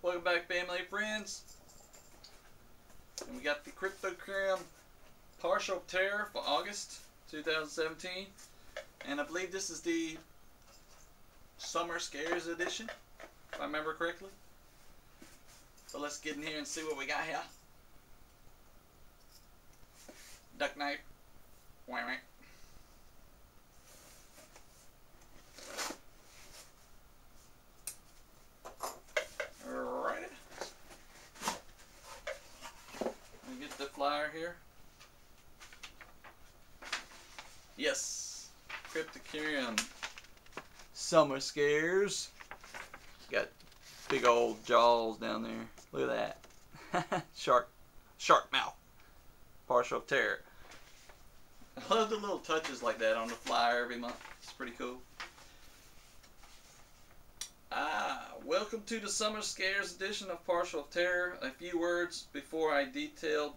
Welcome back, family and friends. And we got the Cryptocurrency partial tear for August 2017. And I believe this is the Summer Scares edition, if I remember correctly. So let's get in here and see what we got here. Duck knife. Wah, wah. Flyer here. Yes, Cryptocurrency Summer Scares. Got big old jaws down there. Look at that. shark mouth. Partial tear. I love the little touches like that on the flyer every month. It's pretty cool. Welcome to the Summer Scares edition of Partial Terror. A few words before I detail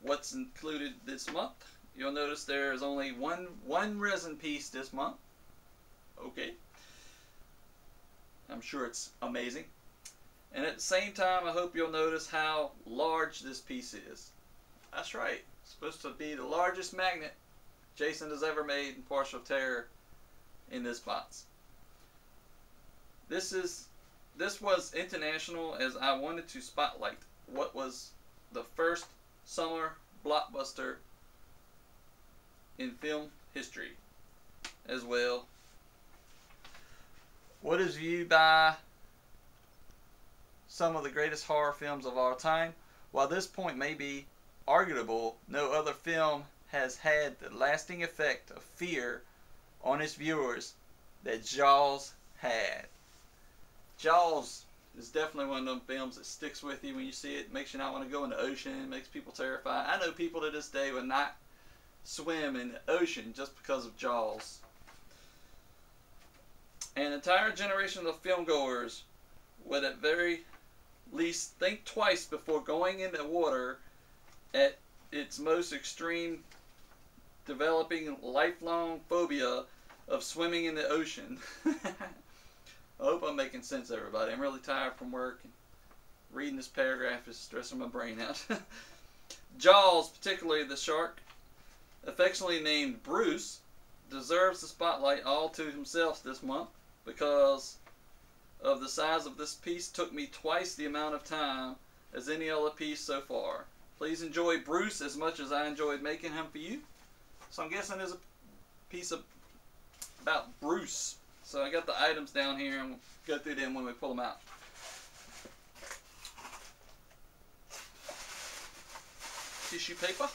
what's included this month. You'll notice there is only one resin piece this month. Okay. I'm sure it's amazing. And at the same time, I hope you'll notice how large this piece is. That's right. It's supposed to be the largest magnet Jason has ever made in Partial Terror in this box. This was international, as I wanted to spotlight what was the first summer blockbuster in film history as well. What is viewed by some of the greatest horror films of all time. While this point may be arguable, no other film has had the lasting effect of fear on its viewers that Jaws had. Jaws is definitely one of them films that sticks with you when you see it. Makes you not want to go in the ocean. Makes people terrified. I know people to this day would not swim in the ocean just because of Jaws. An entire generation of filmgoers would at very least think twice before going in the water at its most extreme, developing lifelong phobia of swimming in the ocean. I hope I'm making sense, everybody. I'm really tired from work, and reading this paragraph is stressing my brain out. Jaws, particularly the shark, affectionately named Bruce, deserves the spotlight all to himself this month because of the size of this piece. Took me twice the amount of time as any other piece so far. Please enjoy Bruce as much as I enjoyed making him for you. So I'm guessing there's a piece about Bruce. So I got the items down here, and we'll go through them when we pull them out. Tissue paper.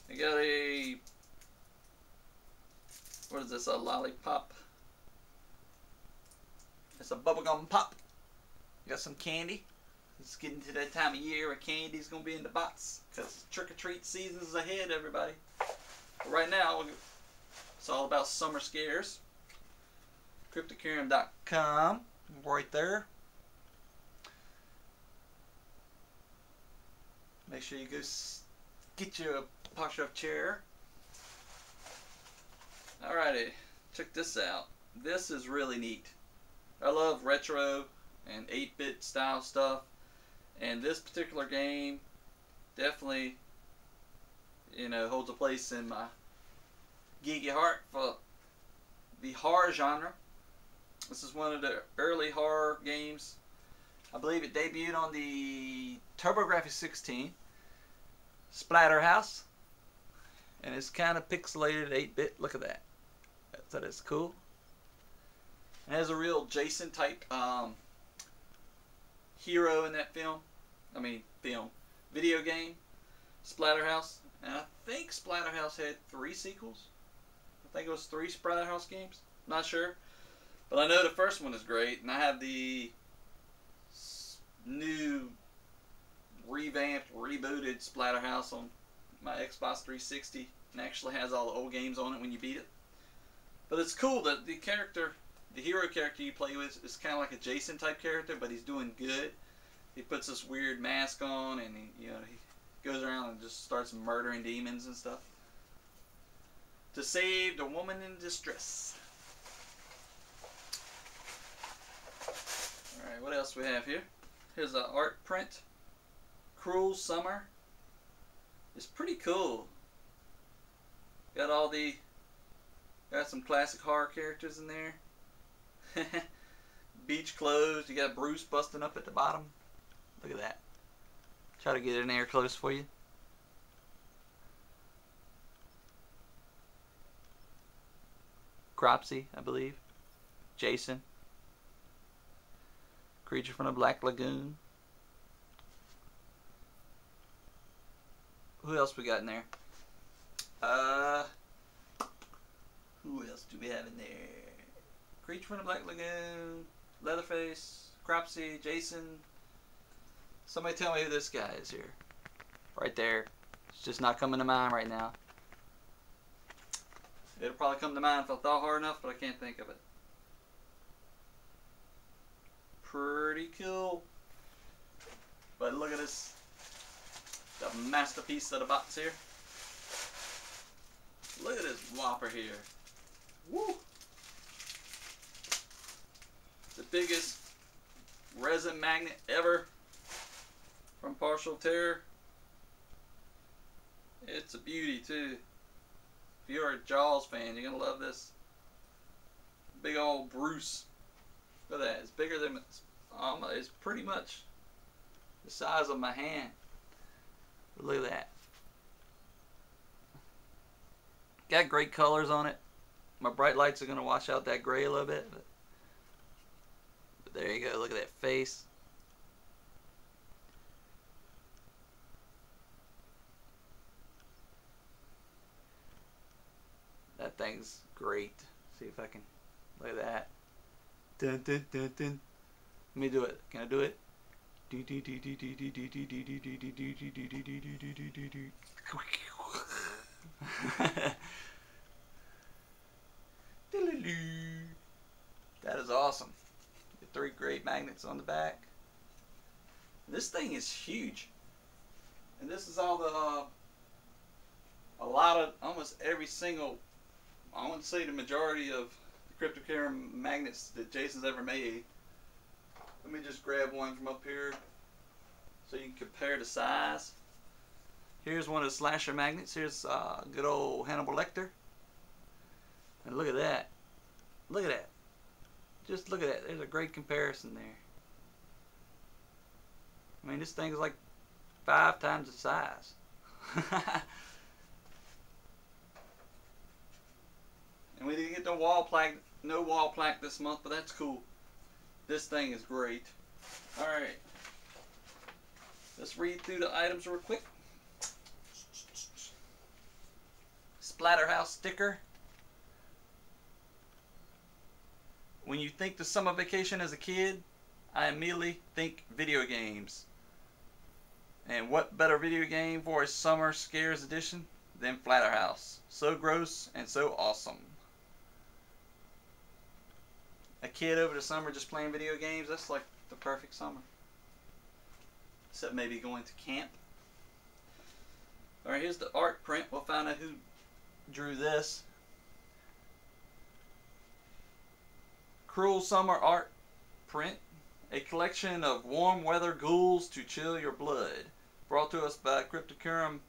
I got a, what is this, a lollipop? It's a bubblegum pop. Got some candy. It's getting to that time of year where candy's going to be in the box, because trick-or-treat season is ahead, everybody. Right now, it's all about summer scares. Cryptocurrency.com, right there. Make sure you go get you a partial chair. Alrighty, check this out. This is really neat. I love retro and 8-bit style stuff, and this particular game definitely, you know, holds a place in my geeky heart for the horror genre. This is one of the early horror games. I believe it debuted on the TurboGrafx-16 Splatterhouse, and it's kind of pixelated 8-bit. Look at that. That is cool. It has a real Jason type hero in that video game, Splatterhouse. And I think Splatterhouse had 3 sequels. I think it was 3 Splatterhouse games. Not sure. But I know the first one is great. And I have the new, revamped, rebooted Splatterhouse on my Xbox 360. And actually has all the old games on it when you beat it. But it's cool that the hero character you play with is kind of like a Jason type character. But he's doing good. He puts this weird mask on, and he goes around and just starts murdering demons and stuff to save the woman in distress. Alright, what else we have here? Here's an art print. Cruel Summer. It's pretty cool. Got some classic horror characters in there. Beach clothes. You got Bruce busting up at the bottom. Look at that. Try to get in there close for you. Cropsy, I believe. Jason. Creature from the Black Lagoon. Who else we got in there? Who else do we have in there? Creature from the Black Lagoon, Leatherface, Cropsy, Jason. Somebody tell me who this guy is here. Right there. It's just not coming to mind right now. It'll probably come to mind if I thought hard enough, but I can't think of it. Pretty cool. But look at this. The masterpiece of the box here. Look at this whopper here. Woo! The biggest resin magnet ever from Partial Terror. It's a beauty too. If you're a Jaws fan, you're gonna love this. Big old Bruce. Look at that. It's bigger than it's pretty much the size of my hand. But look at that. Got great colors on it. My bright lights are gonna wash out that gray a little bit. But there you go. Look at that face. That thing's great. See if I can. Look at that. Dun, dun, dun, dun. Let me do it. Can I do it? That is awesome. The 3 great magnets on the back. This thing is huge. And this is all the almost every single, I wouldn't say the majority of the cryptocurrency magnets that Jason's ever made. Let me just grab one from up here so you can compare the size. Here's one of the slasher magnets. Here's good old Hannibal Lecter. And look at that. Look at that. Just look at that. There's a great comparison there. I mean, this thing is like 5 times the size. And we didn't get no wall plaque this month, but that's cool. This thing is great. Alright. Let's read through the items real quick. Splatterhouse sticker. When you think the summer vacation as a kid, I immediately think video games. And what better video game for a summer scares edition than Splatterhouse? So gross and so awesome. A kid over the summer just playing video games, that's like the perfect summer. Except maybe going to camp. Alright, here's the art print. We'll find out who drew this. Cruel Summer art print. A collection of warm weather ghouls to chill your blood. Brought to us by Cryptocurum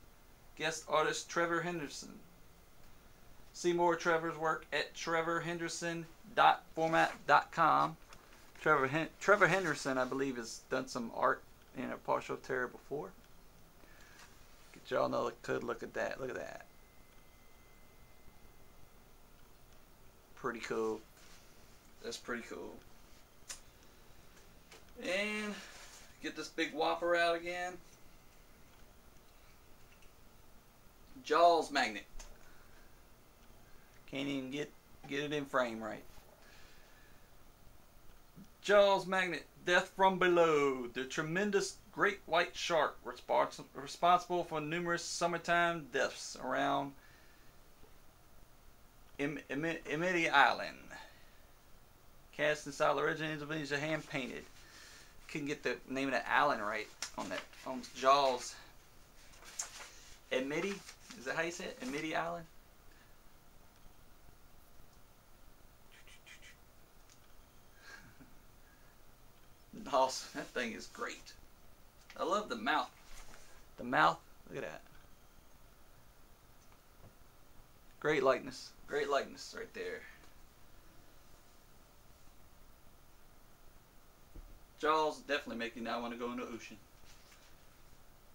guest artist Trevor Henderson. See more Trevor's work at trevorhenderson.format.com. Trevor Henderson, I believe, has done some art in a Partial Terror before. Get y'all know a good look at that. Look at that. Pretty cool. That's pretty cool. And get this big whopper out again. Jaws magnet. Can't even get it in frame right. Jaws magnet. Death from Below. The tremendous great white shark responsible for numerous summertime deaths around Amity Island. Cast in style origin Indonesia, hand painted. Couldn't get the name of the island right on that on Jaws. Amity? Is that how you say it? Amity Island? awesome. That thing is great. I love the mouth. The mouth, look at that. Great likeness. Great likeness right there. Jaws definitely make you now want to go in the ocean.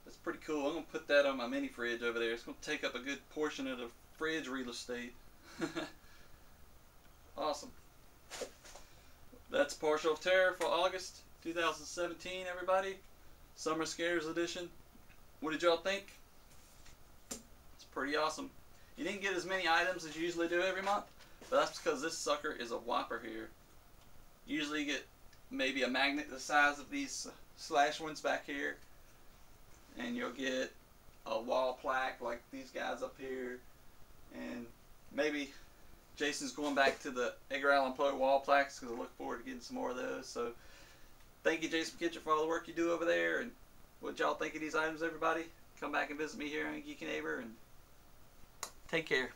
That's pretty cool. I'm going to put that on my mini fridge over there. It's going to take up a good portion of the fridge real estate. Awesome. That's Partial of Terror for August 2017, everybody. Summer Scares edition. What did y'all think? It's pretty awesome. You didn't get as many items as you usually do every month, but that's because this sucker is a whopper here. Usually you get maybe a magnet the size of these slash ones back here, and you'll get a wall plaque like these guys up here, and maybe Jason's going back to the Edgar Allan Poe wall plaques because I look forward to getting some more of those. So thank you, Jason Kitchen, for all the work you do over there. And what y'all think of these items, everybody? Come back and visit me here on Geeky Neighbor, and take care.